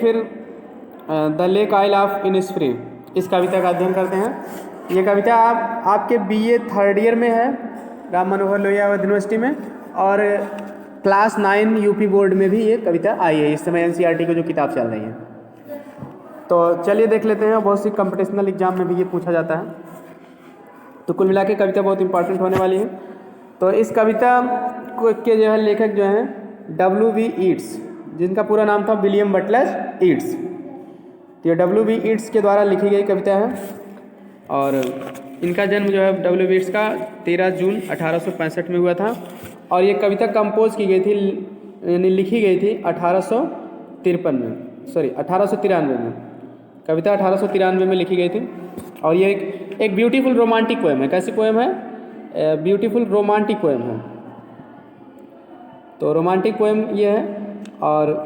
फिर the lake isle of Innisfree, इस कविता का अध्ययन करते हैं। ये कविता आपके BA थर्ड ईयर में है राम मनोहर लोहिया यूनिवर्सिटी में, और क्लास 9 UP बोर्ड में भी ये कविता आई है इस समय NCERT की जो किताब चल रही है। तो चलिए देख लेते हैं, बहुत सी कंपटीशनल एग्जाम में भी ये पूछा जाता है। तो कुल मिला के कविता बहुत इंपॉर्टेंट होने वाली है। तो इस कविता के जो है लेखक जो हैं W.B. ईट्स, जिनका पूरा नाम था विलियम बटलर ईट्स। तो ये W.B. ईट्स के द्वारा लिखी गई कविता है, और इनका जन्म जो है W.B. ईट्स का 13 जून 1865 में हुआ था, और ये कविता कंपोज की गई थी, यानी लिखी गई थी 1893 में। कविता 1893 में लिखी गई थी, और ये एक ब्यूटीफुल रोमांटिक पोएम है। कैसी पोएम है? ब्यूटीफुल रोमांटिक पोएम है। तो रोमांटिक पोएम ये है, और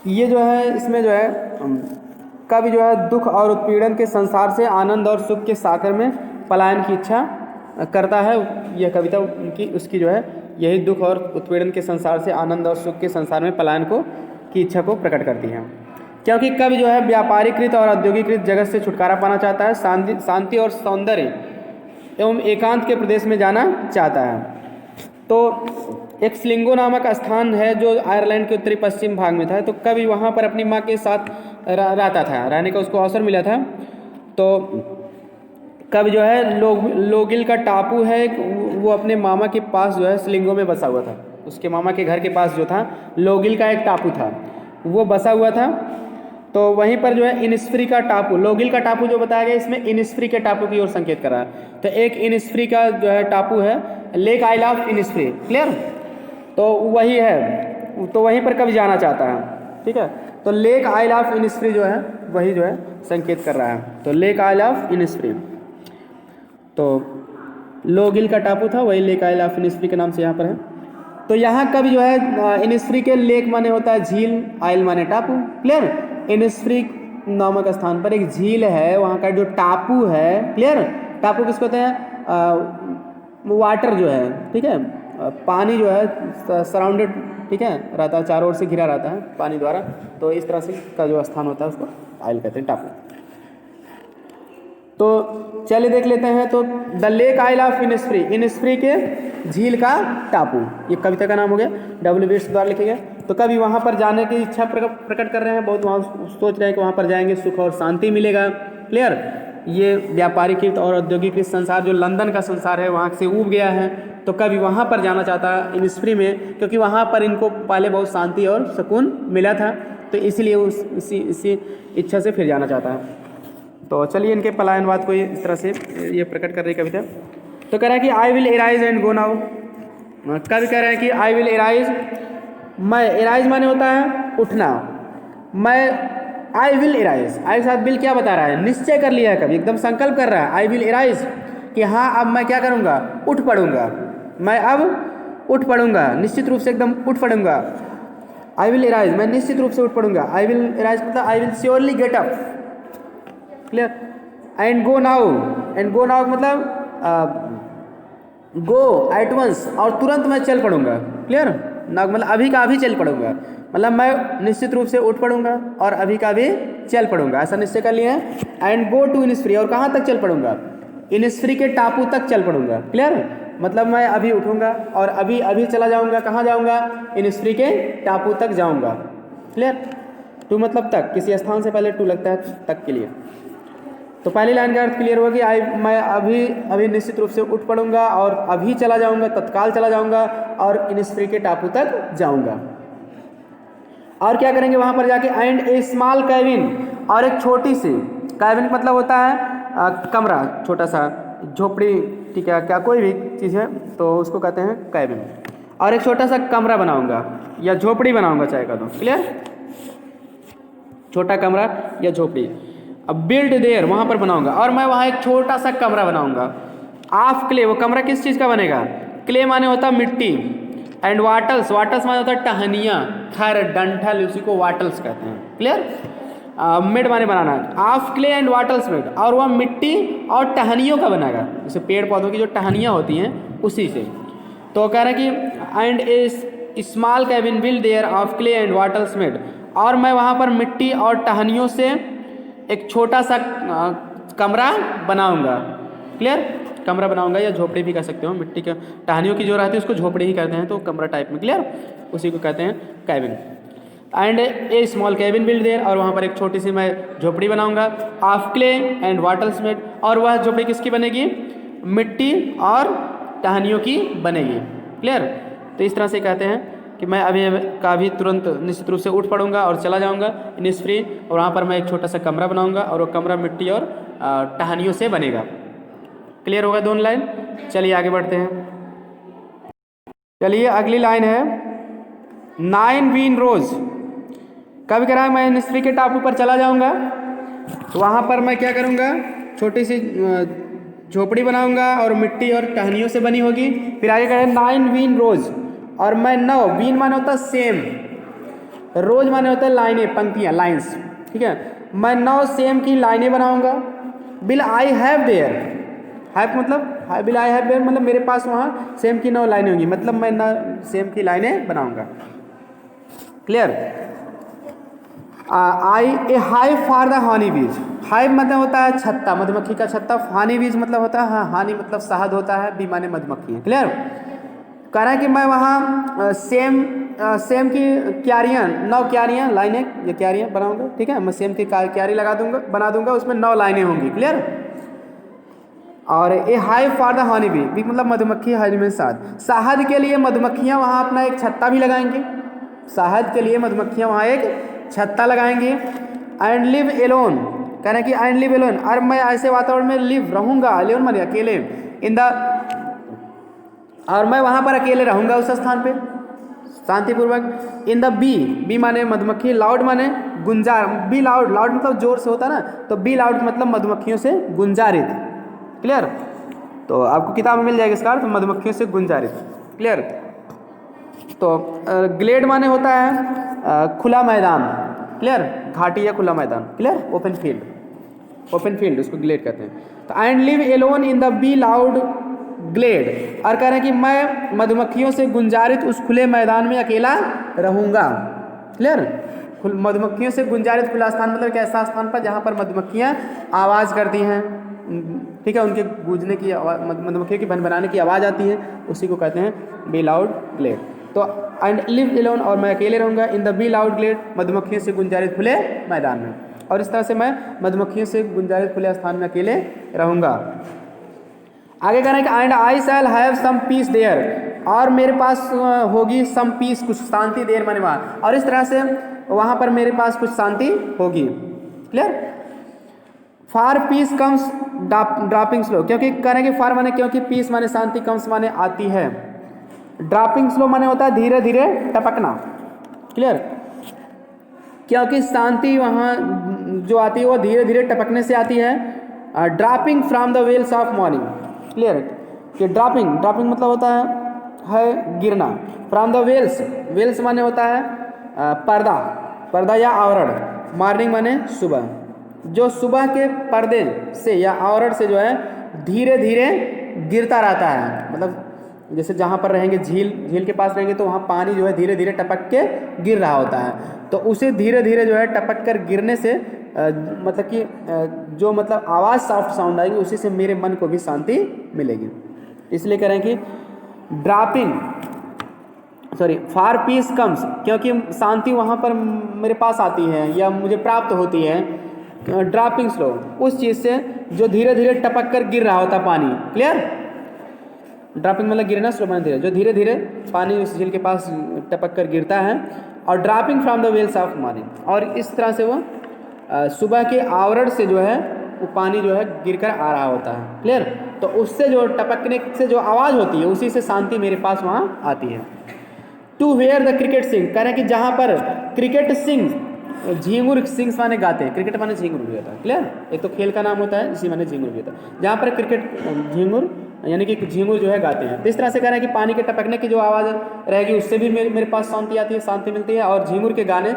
ये जो है इसमें जो है कवि जो है दुख और उत्पीड़न के संसार से आनंद और सुख के सागर में पलायन की इच्छा करता है। यह कविता उनकी उसकी जो है यही दुख और उत्पीड़न के संसार से आनंद और सुख के संसार में पलायन की इच्छा को प्रकट करती है, क्योंकि कवि जो है व्यापारीकृत और औद्योगिकृत जगत से छुटकारा पाना चाहता है, शांति और सौंदर्य एवं एकांत के प्रदेश में जाना चाहता है। तो एक स्लिंगो नामक स्थान है जो आयरलैंड के उत्तरी पश्चिम भाग में था। तो कवि वहाँ पर अपनी माँ के साथ रहता था, रहने का उसको अवसर मिला था। तो कवि जो है लोगिल का टापू है, वो अपने मामा के पास जो है स्लिंगो में बसा हुआ था। उसके मामा के घर के पास जो था लोगिल का एक टापू था, वो बसा हुआ था। तो वहीं पर जो है इनिस्फ्री का टापू, लोगिल का टापू जो बताया गया इसमें इनिस्फ्री के टापू की ओर संकेत कर रहा है। तो एक इनिस्फ्री का जो है टापू है, lake isle of Innisfree, clear? तो वही है, तो वहीं पर कवि जाना चाहता है, ठीक है। तो लेक आइल ऑफ इनिस्फ्री जो है वही जो है संकेत कर रहा है। तो लेक आइल ऑफ इनिस्फ्री, तो लोगिल का टापू था, वही लेक आइल ऑफ इनिस्फ्री के नाम से यहाँ पर है। तो यहाँ कवि जो है इनिस्फ्री के लेक माने होता है झील, आइल माने टापू, क्लियर? इनिस्फ्री नामक स्थान पर एक झील है, वहाँ का जो टापू है, क्लियर? टापू किसको कहते हैं? वाटर जो है, ठीक है, पानी जो है सराउंडेड, ठीक है, रहता है, चारों ओर से घिरा रहता है पानी द्वारा। तो इस तरह से का जो स्थान होता है उसको आइल कहते हैं, टापू। तो चलिए देख लेते हैं। तो the lake isle of Innisfree, Innisfree के झील का टापू, ये कविता का नाम हो गया, W.B. ईट्स द्वारा लिखे गए। तो कभी वहाँ पर जाने की इच्छा प्रकट कर रहे हैं, बहुत वहाँ सोच रहे हैं कि वहाँ पर जाएंगे सुख और शांति मिलेगा, क्लियर? ये व्यापारीकृत और औद्योगिकृत संसार जो लंदन का संसार है वहाँ से उब गया है। तो कभी वहाँ पर जाना चाहता है इनिस्फ्री में, क्योंकि वहाँ पर इनको पहले बहुत शांति और सुकून मिला था, तो इसीलिए इसी इच्छा से फिर जाना चाहता है। तो चलिए इनके पलायनवाद को इस तरह से ये प्रकट कर रही कविता। तो कह रहा है कि I will arise and go now. कवि कह रहे हैं कि आई विल एराइज, मैं, एराइज माने होता है उठना, मैं आई विल एराइज, आई के साथ विल क्या बता रहा है? निश्चय कर लिया है कवि, एकदम संकल्प कर रहा है। आई विल एराइज कि हाँ अब मैं क्या करूँगा? उठ पड़ूंगा, मैं अब उठ पड़ूंगा, निश्चित रूप से एकदम उठ पड़ूंगा। आई विल एराइज, मैं निश्चित रूप से उठ पड़ूंगा। आई विल एराइज मतलब I will surely get up, clear? And go now, and go now मतलब गो एट वंस, और तुरंत मैं चल पड़ूंगा, क्लियर? ना मतलब अभी का अभी चल पड़ूंगा, मतलब मैं निश्चित रूप से उठ पड़ूंगा और अभी का भी चल पड़ूंगा, ऐसा निश्चय कर लिया है। एंड गो टू इनिस्फ्री, और कहाँ तक चल पड़ूंगा? इनिस्फ्री के टापू तक चल पड़ूंगा, क्लियर? मतलब मैं अभी उठूंगा और अभी अभी चला जाऊंगा, कहाँ जाऊंगा? इनिस्फ्री के टापू तक जाऊंगा, क्लियर? टू मतलब तक, किसी स्थान से पहले टू लगता है तक के लिए। तो पहली लाइन का अर्थ क्लियर हुआ कि मैं अभी निश्चित रूप से उठ पड़ूंगा और अभी चला जाऊंगा, तत्काल चला जाऊंगा और इनिस्फ्री के टापू तक जाऊंगा। और क्या करेंगे वहां पर जाके? एंड ए स्मॉल कैबिन, और एक छोटी सी, कैबिन मतलब होता है कमरा, छोटा सा झोपड़ी, ठीक है, क्या कोई भी चीज़ है तो उसको कहते हैं कैबिन। और एक छोटा सा कमरा बनाऊंगा या झोपड़ी बनाऊंगा, चाहे कह दो, क्लियर? छोटा कमरा या झोपड़ी। अब बिल्ड देयर, वहाँ पर बनाऊंगा, और मैं वहाँ एक छोटा सा कमरा बनाऊंगा। ऑफ क्ले, वो कमरा किस चीज़ का बनेगा? क्ले माने होता है मिट्टी, एंड वाटल्स, वाटल्स माने होता है टहनियाँ, खैर डंठल, उसी को वाटल्स कहते हैं, क्लियर? मेड माने बनाना, of clay and wattles made, और वह मिट्टी और टहनियों का बनेगा, जैसे पेड़ पौधों की जो टहनियाँ होती हैं उसी से। तो कह रहे हैं कि and a small cabin build there of clay and wattles made, और मैं वहाँ पर मिट्टी और टहनियों से एक छोटा सा कमरा बनाऊंगा। क्लियर? कमरा बनाऊंगा या झोपड़ी भी कह सकते हो, मिट्टी के टहनियों की जो रहती है उसको झोपड़ी ही कहते हैं, तो कमरा टाइप में। क्लियर? उसी को कहते हैं cabin. And a small cabin build there, और वहाँ पर एक छोटी सी मैं झोपड़ी बनाऊंगा। Of clay and waters made, और वह झोपड़ी किसकी बनेगी? मिट्टी और टहनियों की बनेगी। क्लियर? तो इस तरह से कहते हैं कि मैं अभी तुरंत निश्चित रूप से उठ पड़ूंगा और चला जाऊंगा इनिसफ्री, और वहाँ पर मैं एक छोटा सा कमरा बनाऊंगा और वो कमरा मिट्टी और टहनियों से बनेगा। क्लियर होगा दोनों लाइन? चलिए आगे बढ़ते हैं। चलिए अगली लाइन है 9 विन रोज। कभी करा मैं इनिसफ्री के टापू पर चला जाऊंगा, तो वहाँ पर मैं क्या करूँगा? छोटी सी झोपड़ी बनाऊंगा और मिट्टी और टहनियों से बनी होगी। फिर आगे करें 9 विन रोज, और मैं 9, विन माने होता है सेम, रोज माने होता है लाइनें, पंक्तियां, लाइंस। ठीक है? मैं 9 सेम की लाइनें बनाऊंगा। Bill I have their, have मतलब बिल आई हैव देयर मतलब मेरे पास वहाँ सेम की 9 लाइनें होंगी, मतलब मैं 9 सेम की लाइनें बनाऊंगा। Clear? I A hive for the Honey बीज। हाइव मतलब होता है छत्ता, मधुमक्खी का छत्ता। हनी बीज मतलब होता है, हानी मतलब शहद होता है, बी माने मधुमक्खी है। क्लियर? कह रहा है कि मैं वहाँ सेम की क्यारियाँ, 9 क्यारियाँ, लाइनें, ये क्यारियाँ बनाऊंगा। ठीक है? मैं सेम की क्यारी बना दूंगा, उसमें 9 लाइनें होंगी। क्लियर? और a hive for the honey bee मतलब मधुमक्खी, हनी में शहद। शहद के लिए मधुमक्खियाँ वहाँ अपना एक छत्ता भी लगाएंगी। शहद के लिए मधुमक्खियाँ वहाँ एक छत्ता लगाएंगी। एंड लिव एलोन, कहना कि एंड लिव एलोन, और मैं ऐसे वातावरण में लिव रहूँगा, एलोन माने अकेले, इन द, और मैं वहाँ पर अकेले रहूँगा उस स्थान पे शांतिपूर्वक। इन द बी माने मधुमक्खी, लाउड माने गुंजार, बी लाउड, लाउड मतलब जोर से होता है ना, तो बी लाउड मतलब मधुमक्खियों से गुंजारित। क्लियर? तो आपको किताब में मिल जाएगा इसका अर्थ, मधुमक्खियों से गुंजारित। क्लियर? तो ग्लेड माने होता है खुला मैदान। क्लियर? घाटी या खुला मैदान। Clear? Open field, open field उसको ग्लेड कहते हैं। तो and live alone in the bee loud glade, और कह रहे हैं कि मैं मधुमक्खियों से गुंजारित उस खुले मैदान में अकेला रहूंगा। क्लियर? मधुमक्खियों से गुंजारित खुला स्थान मतलब एक ऐसा स्थान पर जहाँ पर मधुमक्खियाँ आवाज़ करती हैं। ठीक है? उनके गूंजने की आवाज़, मधुमक्खियों की भनभनाने की आवाज़ आती है, उसी को कहते हैं बी लाउड ग्लेड। तो एंड लिव एलोन, और मैं अकेले रहूँगा, in the bee loud glade, मधुमक्खियों से गुंजारित खुले मैदान में। और इस तरह से मैं मधुमक्खियों से गुंजारित खुले स्थान में अकेले रहूँगा। आगे कहना है कि and I shall have some peace there, और मेरे पास होगी सम पीस, कुछ शांति, देर माने वहाँ, और इस तरह से वहाँ पर मेरे पास कुछ शांति होगी। क्लियर? फार पीस कम्स ड्रॉपिंग स्लो, क्योंकि कह रहे हैं कि फार माने क्योंकि, पीस माने शांति, कम्स माने आती है, ड्रॉपिंग स्लो माने होता है धीरे धीरे टपकना। क्लियर? क्योंकि शांति वहाँ जो आती है वो धीरे धीरे टपकने से आती है। Dropping from the veils of morning. Clear? कि ड्रॉपिंग मतलब होता है गिरना। फ्रॉम द वेल्स, वेल्स माने होता है पर्दा या आवरण। मॉर्निंग माने सुबह, जो सुबह के पर्दे से या आवरण से जो है धीरे धीरे गिरता रहता है। मतलब जैसे जहाँ पर रहेंगे, झील के पास रहेंगे, तो वहाँ पानी जो है धीरे धीरे टपक के गिर रहा होता है, तो उसे धीरे धीरे जो है टपक कर गिरने से मतलब कि जो मतलब आवाज़, सॉफ्ट साउंड आएगी, उसी से मेरे मन को भी शांति मिलेगी। इसलिए कह रहे हैं कि ड्रॉपिंग, फार पीस कम्स, क्योंकि शांति वहाँ पर मेरे पास आती है या मुझे प्राप्त होती है। ड्रॉपिंग स्लो, उस चीज़ से जो धीरे धीरे टपक कर गिर रहा होता पानी। क्लियर? ड्रॉपिंग मतलब गिरना, स्लो माने धीरे, जो धीरे धीरे पानी उस झील के पास टपक कर गिरता है। और dropping from the veils of morning, और इस तरह से वो सुबह के आवरण से जो है वो पानी जो है गिरकर आ रहा होता है। क्लियर? तो उससे जो टपकने से जो आवाज़ होती है, उसी से शांति मेरे पास वहाँ आती है। टू वेयर द क्रिकेट सिंग, कह रहे हैं कि जहाँ पर क्रिकेट सिंग, झींगुर, सिंग्स माने गाते हैं, क्रिकेट माने झींगुर भी होता है। क्लियर? एक तो खेल का नाम होता है, इसी माने झींगुर भी होता है। जहाँ पर क्रिकेट झींगुर यानी कि झींगुर जो है गाते हैं। तो इस तरह से कह रहे हैं कि पानी के टपकने की जो आवाज़ रहेगी, उससे भी मेरे पास शांति आती है, शांति मिलती है, और झींगुर के गाने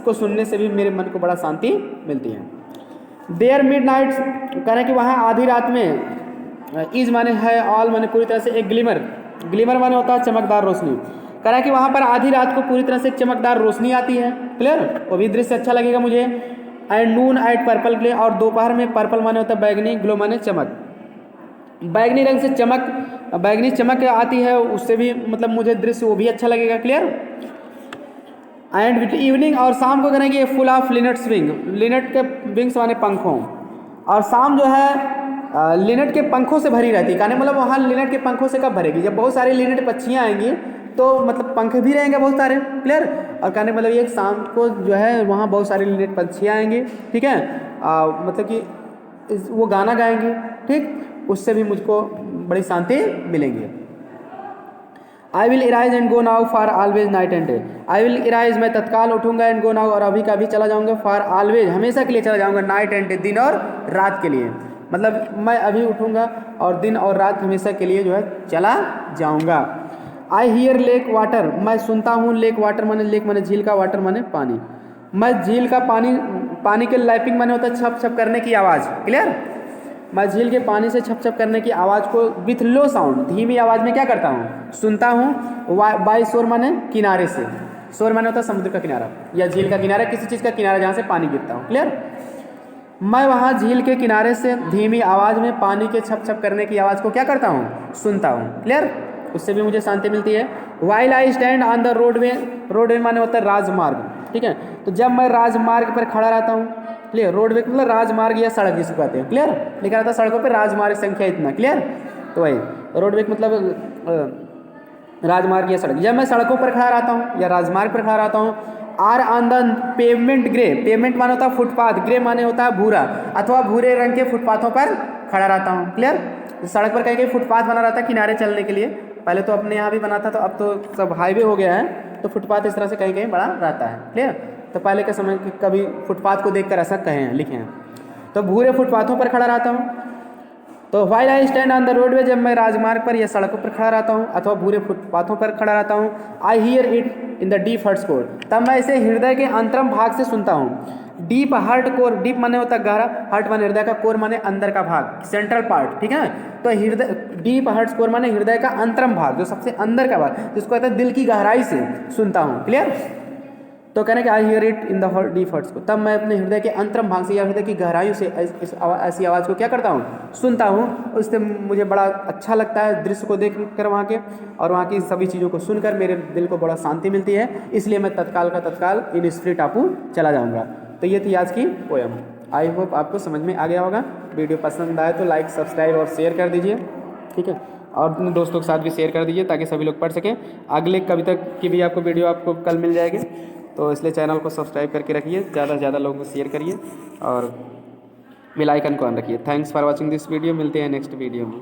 को सुनने से भी मेरे मन को बड़ा शांति मिलती है। देयर मिड नाइट, कह रहे हैं कि वहाँ आधी रात में, इज माने है, ऑल माने पूरी तरह से, एक ग्लिमर माने होता है चमकदार रोशनी, कह रहा है कि वहाँ पर आधी रात को पूरी तरह से चमकदार रोशनी आती है, क्लियर, वो भी दृश्य अच्छा लगेगा मुझे। एंड नून एट पर्पल ग्ले, और दोपहर में पर्पल माने होता है बैगनी, ग्लो माने चमक, बैगनी रंग से चमक, बैगनी चमक आती है, उससे भी मतलब मुझे दृश्य वो भी अच्छा लगेगा, क्लियर। एंड विद इवनिंग, और शाम को करेंगे फुल ऑफ लिनट्स विंग, लिनट के विंग्स माने पंखों, और शाम जो है लिनट के पंखों से भरी रहती है। कहने मतलब वहाँ लिनट के पंखों से कब भरेगी, जब बहुत सारी लिनट पक्षियाँ आएंगी तो मतलब पंख भी रहेंगे बहुत सारे, क्लियर। और कहने मतलब ये शाम को जो है वहाँ बहुत सारी लिनट पक्षियाँ आएंगी, ठीक है, मतलब कि वो गाना गाएंगे, ठीक, उससे भी मुझको बड़ी शांति मिलेंगी। I will arise and go now for always night and day, I will arise मैं तत्काल उठूंगा, एंड गो नाउ और अभी का अभी चला जाऊंगा, फॉर ऑलवेज हमेशा के लिए चला जाऊंगा, नाइट एंड डे दिन और रात के लिए, मतलब मैं अभी उठूंगा और दिन और रात हमेशा के लिए जो है चला जाऊंगा। आई हियर लेक वाटर, मैं सुनता हूँ, लेक वाटर माने लेक माने झील का, वाटर माने पानी, मैं झील का पानी, पानी के लैपिंग माने होता है छप छप करने की आवाज़, क्लियर, मैं झील के पानी से छप छप करने की आवाज़ को विथ लो साउंड, धीमी आवाज़ में क्या करता हूँ, सुनता हूँ। बाई शोर माने किनारे से, शोर माने होता है समुद्र का किनारा या झील का किनारा, किसी चीज़ का किनारा जहाँ से पानी गिरता हूँ, क्लियर। मैं वहाँ झील के किनारे से धीमी आवाज़ में पानी के छप छप करने की आवाज़ को क्या करता हूँ, सुनता हूँ, क्लियर, उससे भी मुझे शांति मिलती है। While I stand on the roadway, roadway माने होता है राजमार्ग, ठीक है, तो जब मैं राजमार्ग पर खड़ा रहता हूँ, क्लियर, रोडवे मतलब राजमार्ग या सड़क जिसको कहते हैं, क्लियर, लिखा रहता है सड़कों पर राजमार्ग संख्या इतना, क्लियर, तो वही रोडवे मतलब राजमार्ग या सड़क, जब मैं सड़कों पर खड़ा रहता हूँ या राजमार्ग पर खड़ा रहता हूँ। Or on the pavement grey, pavement माने होता है फुटपाथ, ग्रे माने होता है भूरा अथवा भूरे रंग के फुटपाथों पर खड़ा रहता हूँ, क्लियर। सड़क पर कहीं कहीं फुटपाथ बना रहता है किनारे चलने के लिए, पहले तो अपने यहाँ भी बना था, तो अब तो सब हाईवे हो गया है, तो फुटपाथ इस तरह से कहीं कहीं बड़ा रहता है, क्लियर। तो पहले के समय कभी फुटपाथ को देखकर ऐसा कहे हैं, लिखे हैं, तो भूरे फुटपाथों पर खड़ा रहता हूँ। तो while I stand on the roadway, जब मैं राजमार्ग पर या सड़कों पर खड़ा रहता हूँ अथवा भूरे फुटपाथों पर खड़ा रहता हूँ। I hear it in the deep heart core, तब मैं इसे हृदय के अंतरम भाग से सुनता हूँ। डीप हर्ट कोर, डीप माने होता है गहरा, हर्ट माने हृदय का, कोर माने अंदर का भाग, सेंट्रल पार्ट, ठीक है। तो हृदय, डीप हर्ट कोर माने हृदय का अंतरम भाग, जो सबसे अंदर का भाग, जिसको कहते हैं दिल की गहराई से सुनता हूँ, क्लियर। तो कहने कि I hear it in the deep heart's core, तब मैं अपने हृदय के अंतरम भाग से या हृदय की गहराइयों से ऐसी आवाज़ को क्या करता हूँ, सुनता हूँ। उससे मुझे बड़ा अच्छा लगता है दृश्य को देख कर वहाँ के, और वहाँ की सभी चीज़ों को सुनकर मेरे दिल को बड़ा शांति मिलती है, इसलिए मैं तत्काल का तत्काल इनिस्फ्री टापू चला जाऊँगा। तो ये थी आज की पोएम। आई होप आपको समझ में आ गया होगा। वीडियो पसंद आए तो लाइक, सब्सक्राइब और शेयर कर दीजिए, ठीक है, और अपने दोस्तों के साथ भी शेयर कर दीजिए ताकि सभी लोग पढ़ सकें। अगले कविता की भी आपको वीडियो आपको कल मिल जाएगी, तो इसलिए चैनल को सब्सक्राइब करके रखिए, ज़्यादा से ज़्यादा लोगों को शेयर करिए और बेल आइकन को ऑन रखिए। Thanks for watching this video, मिलते हैं नेक्स्ट वीडियो में।